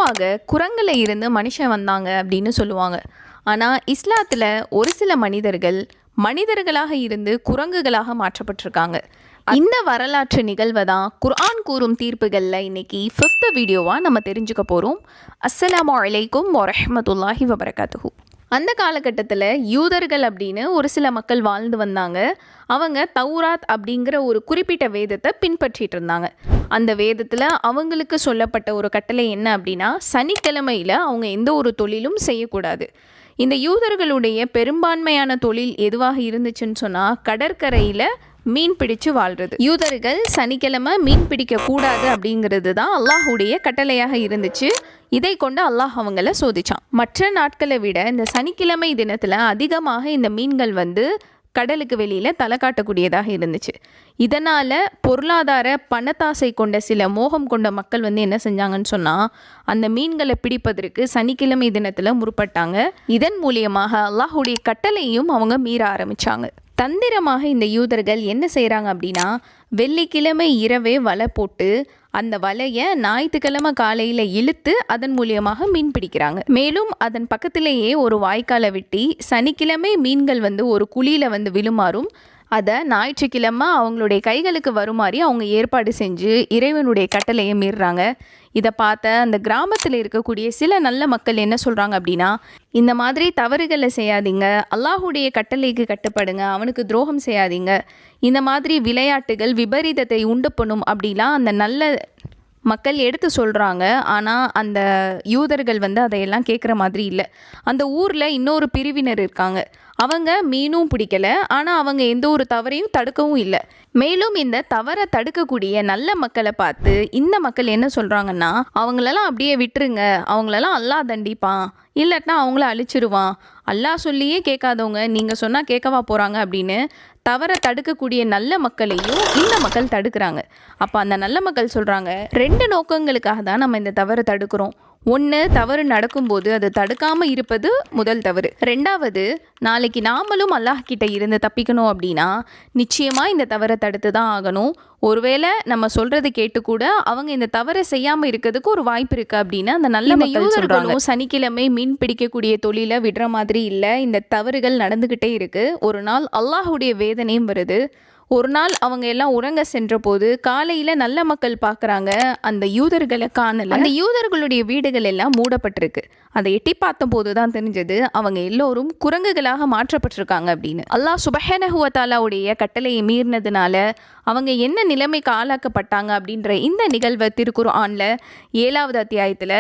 பொதுவாக குரங்குல இருந்து மனுஷன் வந்தாங்க அப்படின்னு சொல்லுவாங்க. ஆனால் இஸ்லாத்தில் ஒரு சில மனிதர்கள் மனிதர்களாக இருந்து குரங்குகளாக மாற்றப்பட்டிருக்காங்க. இந்த வரலாற்று நிகழ்வை தான் குர்ஆன் கூறும் தீர்ப்புகளில் இன்னைக்கு 5th வீடியோவாக நம்ம தெரிஞ்சுக்க போகிறோம். அஸ்ஸலாமு அலைக்கும் வரஹ்மத்துல்லாஹி வபரகாத்துஹு. அந்த காலகட்டத்தில் யூதர்கள் அப்படின்னு ஒரு சில மக்கள் வாழ்ந்து வந்தாங்க. அவங்க தௌராத் அப்படிங்கிற ஒரு குறிப்பிட்ட வேதத்தை பின்பற்றிட்டு இருந்தாங்க. அந்த வேதத்தில் அவங்களுக்கு சொல்லப்பட்ட ஒரு கட்டளை என்ன அப்படின்னா, சனிக்கிழமையில் அவங்க எந்த ஒரு தொழிலும் செய்யக்கூடாது. இந்த யூதர்களுடைய பெரும்பான்மையான தொழில் எதுவாக இருந்துச்சுன்னு சொன்னால், கடற்கரையில் மீன் பிடிச்சு வாழ்கிறது. யூதர்கள் சனிக்கிழமை மீன் பிடிக்க கூடாது அப்படிங்கிறது தான் அல்லாஹுடைய கட்டளையாக இருந்துச்சு. இதை கொண்டு அல்லாஹ் அவங்கள சோதிச்சான். மற்ற நாட்களை விட இந்த சனிக்கிழமை தினத்தில் அதிகமாக இந்த மீன்கள் கடலுக்கு வெளியில் தலை காட்டக்கூடியதாக இருந்துச்சு. இதனால் பொருளாதார பணத்தாசை கொண்ட சில மோகம் கொண்ட மக்கள் என்ன செஞ்சாங்கன்னு சொன்னால், அந்த மீன்களை பிடிப்பதற்கு சனிக்கிழமை தினத்தில் முற்பட்டாங்க. இதன் மூலியமாக அல்லாஹுடைய கட்டளையும் அவங்க மீற ஆரம்பித்தாங்க. தந்திரமாக இந்த யூதர்கள் என்ன செய்கிறாங்க அப்படின்னா, வெள்ளிக்கிழமை இரவே வலை போட்டு அந்த வலையை ஞாயிற்றுக்கிழமை காலையில் இழுத்து அதன் மூலியமாக மீன் பிடிக்கிறாங்க. மேலும் அதன் பக்கத்திலேயே ஒரு வாய்க்காலை வெட்டி சனிக்கிழமை மீன்கள் ஒரு குழியில் விழுமாறும் அதை ஞாயிற்றுக்கிழமை அவங்களுடைய கைகளுக்கு வருமாறி அவங்க ஏற்பாடு செஞ்சு இறைவனுடைய கட்டளையை மீறுறாங்க. இதை பார்த்த அந்த கிராமத்தில் இருக்கக்கூடிய சில நல்ல மக்கள் என்ன சொல்கிறாங்க அப்படின்னா, இந்த மாதிரி தவறுகளை செய்யாதீங்க, அல்லாஹுடைய கட்டளைக்கு கட்டுப்படுங்க, அவனுக்கு துரோகம் செய்யாதீங்க, இந்த மாதிரி விளையாட்டுகள் விபரீதத்தை உண்டு பண்ணும் அப்படிலாம் அந்த நல்ல மக்கள் எடுத்து சொல்கிறாங்க. ஆனால் அந்த யூதர்கள் அதையெல்லாம் கேட்குற மாதிரி இல்லை. அந்த ஊரில் இன்னொரு பிரிவினர் இருக்காங்க. அவங்க மீனும் பிடிக்கலை, ஆனால் அவங்க எந்த ஒரு தவறையும் தடுக்கவும் இல்லை. மேலும் இந்த தவறை தடுக்கக்கூடிய நல்ல மக்களை பார்த்து இந்த மக்கள் என்ன சொல்கிறாங்கன்னா, அவங்களெல்லாம் அப்படியே விட்டுருங்க, அவங்களெல்லாம் அல்லாஹ் தண்டிப்பான், இல்லாட்டினா அவங்கள அழிச்சிருவான், அல்லாஹ் சொல்லியே கேட்காதவங்க நீங்கள் சொன்னால் கேட்கவா போகிறாங்க அப்படின்னு தவறை தடுக்கக்கூடிய நல்ல மக்களையும் இந்த மக்கள் தடுக்கிறாங்க. அப்போ அந்த நல்ல மக்கள் சொல்கிறாங்க, 2 நோக்கங்களுக்காக தான் நம்ம இந்த தவறை தடுக்கிறோம். ஒன்று, தவறு நடக்கும்போது அது தடுக்காமல் இருப்பது முதல் தவறு. 2வது, நாளைக்கு நாமளும் அல்லாஹ் கிட்ட இருந்து தப்பிக்கணும் அப்படின்னா நிச்சயமாக இந்த தவறை தடுத்து தான் ஆகணும். ஒருவேளை நம்ம சொல்கிறது கேட்டு கூட அவங்க இந்த தவறை செய்யாமல் இருக்கிறதுக்கு ஒரு வாய்ப்பு இருக்குது அப்படின்னு அந்த நல்ல மக்கள் சொல்கிறாங்க. சனிக்கிழமை மீன் பிடிக்கக்கூடிய தொழிலை விடுற மாதிரி இல்லை, இந்த தவறுகள் நடந்துக்கிட்டே இருக்குது. ஒரு நாள் அல்லாஹுடைய வேதனையும் வருது. ஒரு நாள் அவங்க எல்லாம் உறங்க சென்ற போது காலையில் நல்ல மக்கள் பார்க்குறாங்க, அந்த யூதர்களை காணல. அந்த யூதர்களுடைய வீடுகள் எல்லாம் மூடப்பட்டிருக்கு. அதை எட்டி பார்த்த போது தான் தெரிஞ்சது அவங்க எல்லோரும் குரங்குகளாக மாற்றப்பட்டிருக்காங்க அப்படின்னு. அல்லாஹ் சுப்ஹானஹு வ தஆலாவுடைய கட்டளையை மீறினதுனால அவங்க என்ன நிலைமைக்கு ஆளாக்கப்பட்டாங்க அப்படின்ற இந்த நிகழ்வை திருக்குர்ஆன்ல 7வது அத்தியாயத்தில்